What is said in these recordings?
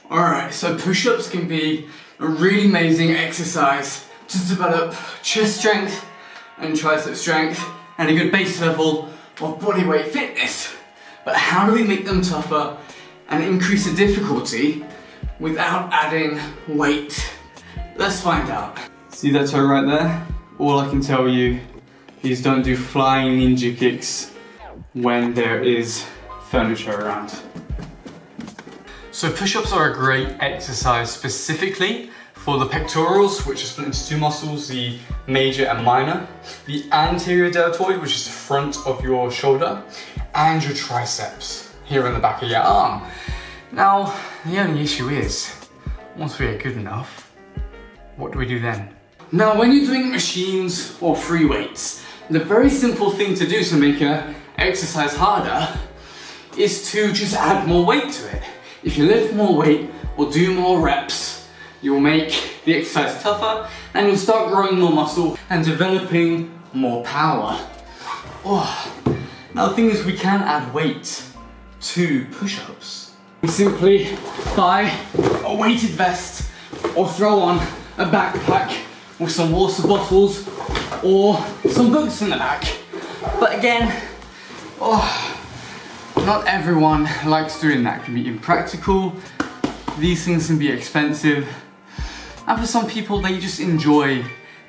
Alright, so push-ups can be a really amazing exercise to develop chest strength and tricep strength and a good base level of bodyweight fitness. But how do we make them tougher and increase the difficulty without adding weight? Let's find out. See that toe right there? All I can tell you is don't do flying ninja kicks when there is furniture around. So push-ups are a great exercise specifically for the pectorals, which are split into two muscles, the major and minor, the anterior deltoid, which is the front of your shoulder, and your triceps here in the back of your arm. Now, the only issue is, once we are good enough, what do we do then? Now, when you're doing machines or free weights, the very simple thing to do to make an exercise harder is to just add more weight to it. If you lift more weight or do more reps, you'll make the exercise tougher and you'll start growing more muscle and developing more power. Now the thing is, we can add weight to push-ups. We simply buy a weighted vest or throw on a backpack with some water bottles or some books in the back. But again, not everyone likes doing that. It can be impractical, these things can be expensive, and for some people they just enjoy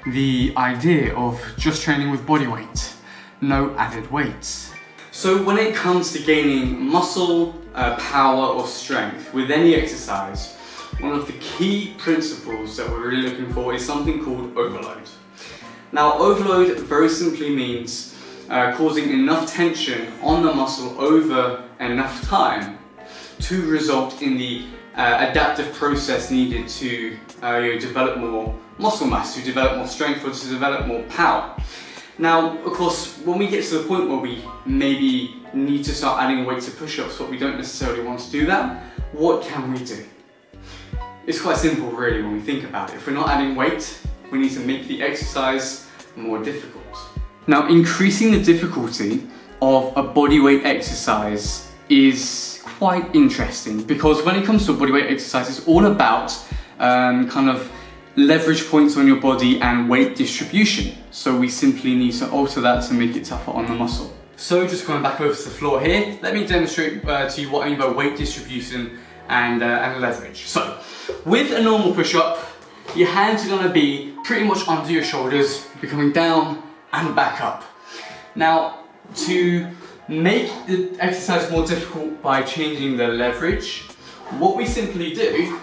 the idea of just training with body weight, no added weights. So when it comes to gaining muscle, power or strength with any exercise, one of the key principles that we're really looking for is something called overload. Now overload very simply means causing enough tension on the muscle over enough time to result in the adaptive process needed to develop more muscle mass, to develop more strength or to develop more power. Now, of course, when we get to the point where we maybe need to start adding weight to push-ups, but we don't necessarily want to do that, what can we do? It's quite simple really when we think about it. If we're not adding weight, we need to make the exercise more difficult. Now, increasing the difficulty of a bodyweight exercise is quite interesting because when it comes to a bodyweight exercise, it's all about kind of leverage points on your body and weight distribution. So we simply need to alter that to make it tougher on the muscle. So just going back over to the floor here, let me demonstrate to you what I mean by weight distribution and leverage. So with a normal push-up, your hands are going to be pretty much under your shoulders, you're coming down and back up. Now, to make the exercise more difficult by changing the leverage, what we simply do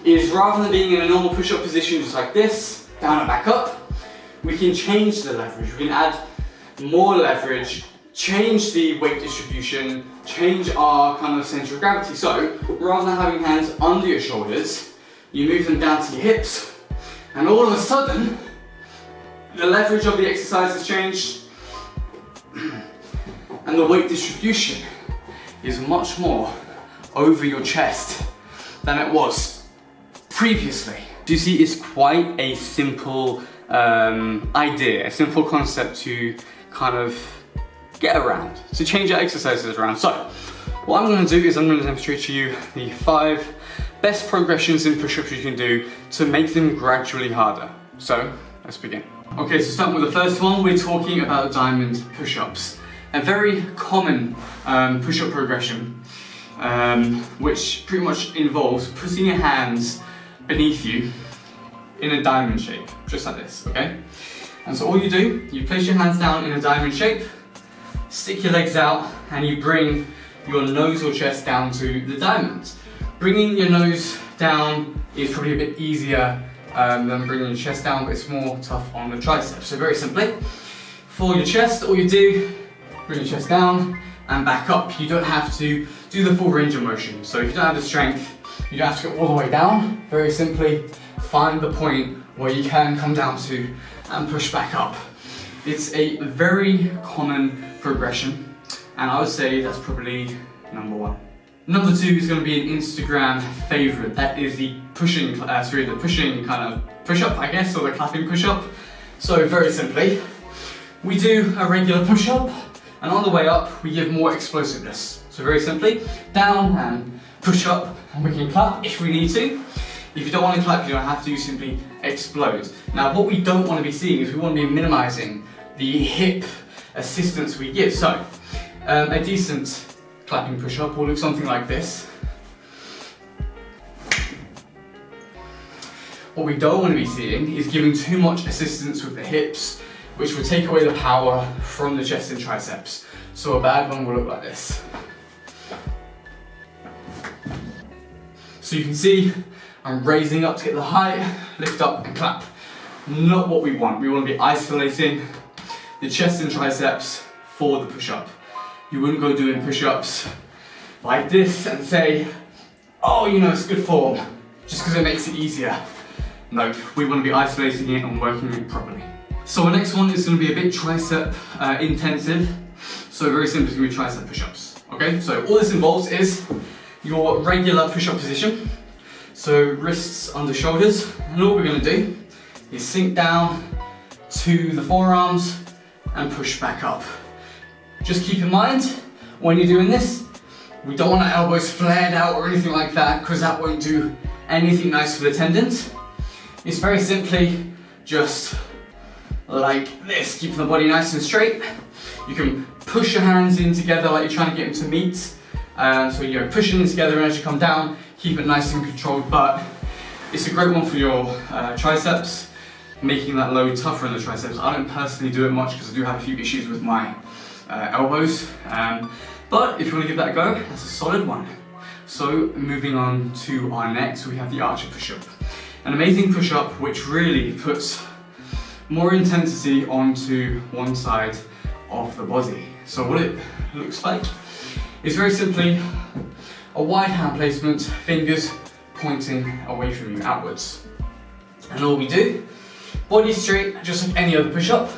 is, rather than being in a normal push-up position just like this, down and back up, we can change the leverage. We can add more leverage, change the weight distribution, change our kind of center of gravity. So, rather than having hands under your shoulders, you move them down to your hips, and all of a sudden, the leverage of the exercise has changed and the weight distribution is much more over your chest than it was previously. Do you see, it's quite a simple idea, a simple concept to kind of get around, to change your exercises around. So what I'm going to do is I'm going to demonstrate to you the 5 best progressions in push-ups you can do to make them gradually harder. So let's begin. Okay, so starting with the first one, we're talking about diamond push-ups. A very common push-up progression, which pretty much involves putting your hands beneath you in a diamond shape, just like this, okay? And so all you do, you place your hands down in a diamond shape, stick your legs out, and you bring your nose or chest down to the diamond. Bringing your nose down is probably a bit easier than bringing your chest down, but it's more tough on the triceps. So very simply, for your chest, all you do, bring your chest down and back up. You don't have to do the full range of motion. So if you don't have the strength, you don't have to go all the way down. Very simply, find the point where you can come down to and push back up. It's a very common progression, and I would say that's probably number 1. Number 2 is going to be an Instagram favorite. That is the pushing kind of push-up, I guess, or the clapping push-up. So very simply, we do a regular push-up, and on the way up, we give more explosiveness. So very simply, down and push up, and we can clap if we need to. If you don't want to clap, you don't have to, simply explode. Now what we don't want to be seeing is we want to be minimizing the hip assistance we give. So a decent clapping push-up will look something like this. What we don't want to be seeing is giving too much assistance with the hips, which will take away the power from the chest and triceps. So a bad one will look like this. So you can see I'm raising up to get the height, lift up and clap. Not what we want. We want to be isolating the chest and triceps for the push-up. You wouldn't go doing push-ups like this and say, oh, you know, it's good form, just because it makes it easier. No, we want to be isolating it and working it properly. So our next one is going to be a bit tricep intensive. So very simply, it's going to be tricep push-ups. Okay, so all this involves is your regular push-up position. So wrists under shoulders, and all we're going to do is sink down to the forearms and push back up. Just keep in mind, when you're doing this, we don't want our elbows flared out or anything like that, because that won't do anything nice for the tendons. It's very simply just like this, keeping the body nice and straight. You can push your hands in together like you're trying to get them to meet. So you're pushing them together, and as you come down, keep it nice and controlled. But it's a great one for your triceps, making that load tougher in the triceps. I don't personally do it much because I do have a few issues with my elbows. But if you want to give that a go, that's a solid one. So moving on to our next, we have the archer push-up. An amazing push-up which really puts more intensity onto one side of the body. So what it looks like is very simply a wide hand placement, fingers pointing away from you outwards. And all we do, body straight, just like any other push-up.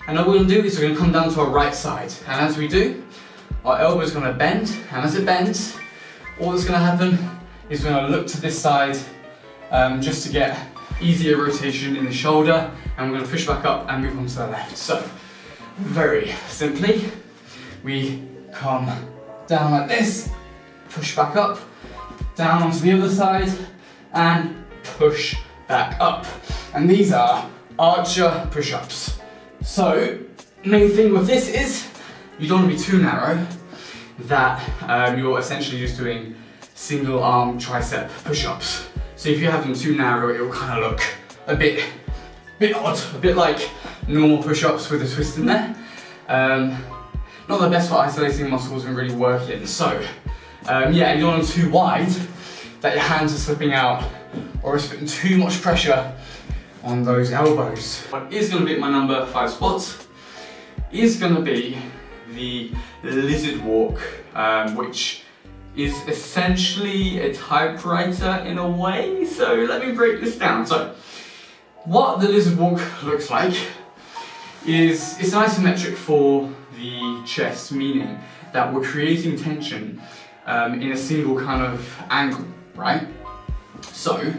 And all we're going to do is we're going to come down to our right side. And as we do, our elbow is going to bend. And as it bends, all that's going to happen is we're going to look to this side just to get easier rotation in the shoulder. And we're going to push back up and move on to the left. So, very simply, we come down like this, push back up, down onto the other side, and push back up. And these are archer push-ups. So, main thing with this is, you don't want to be too narrow, that you're essentially just doing single arm tricep push-ups. So if you have them too narrow, it will kind of look a bit odd, a bit like normal push-ups with a twist in there. Not the best for isolating muscles and really working. So, yeah, you don't want them too wide, that your hands are slipping out, or it's putting too much pressure on those elbows. What is going to be my number 5 spot is going to be the lizard walk, which is essentially a typewriter in a way. So let me break this down. So what the lizard walk looks like is it's an isometric for the chest, meaning that we're creating tension in a single kind of angle, right? So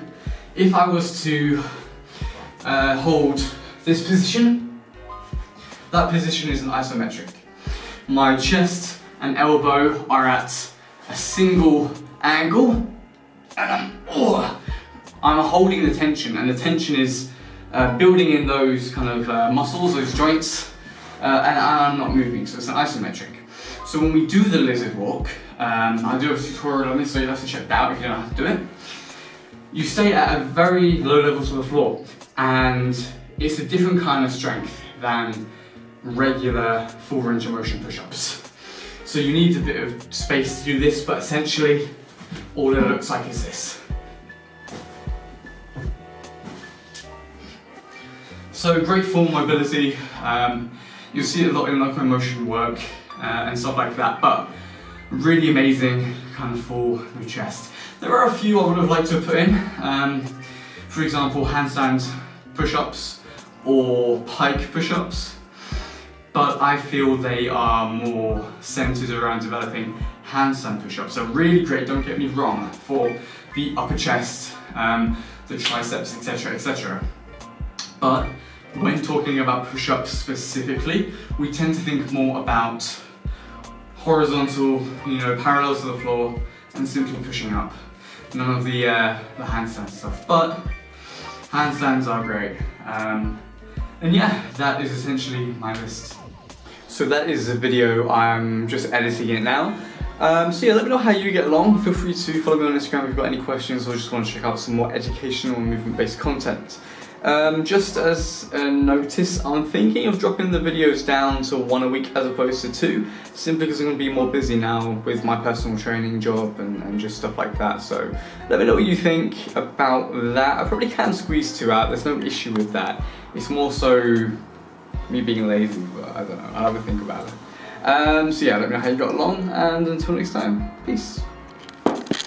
if I was to hold this position, that position is an isometric. My chest and elbow are at a single angle, and I'm holding the tension, and the tension is building in those kind of muscles, those joints, and I'm not moving, so it's an isometric. So when we do the lizard walk, I do have a tutorial on this, so you'll have to check that out if you don't know how to do it. You stay at a very low level to the floor, and it's a different kind of strength than regular full range of motion push-ups. So you need a bit of space to do this, but essentially all it looks like is this. So great form mobility, you'll see it a lot in locomotion work and stuff like that, but really amazing kind of for the chest. There are a few I would have liked to put in, for example handstand push-ups or pike push-ups, but I feel they are more centered around developing handstand push-ups. So really great, don't get me wrong, for the upper chest, the triceps, etc, etc. But when talking about push-ups specifically, we tend to think more about horizontal, parallel to the floor, and simply pushing up. none of the handstand stuff, but handstands are great. And yeah, that is essentially my list. So that is the video, I'm just editing it now. So yeah, let me know how you get along. Feel free to follow me on Instagram if you've got any questions or just want to check out some more educational and movement-based content. Just as a notice, I'm thinking of dropping the videos down to 1 a week as opposed to 2, simply because I'm going to be more busy now with my personal training job and just stuff like that. So let me know what you think about that. I probably can squeeze 2 out, there's no issue with that. It's more so me being lazy, but I don't know, I'll have a think about it. So yeah, let me know how you got along, and until next time, peace.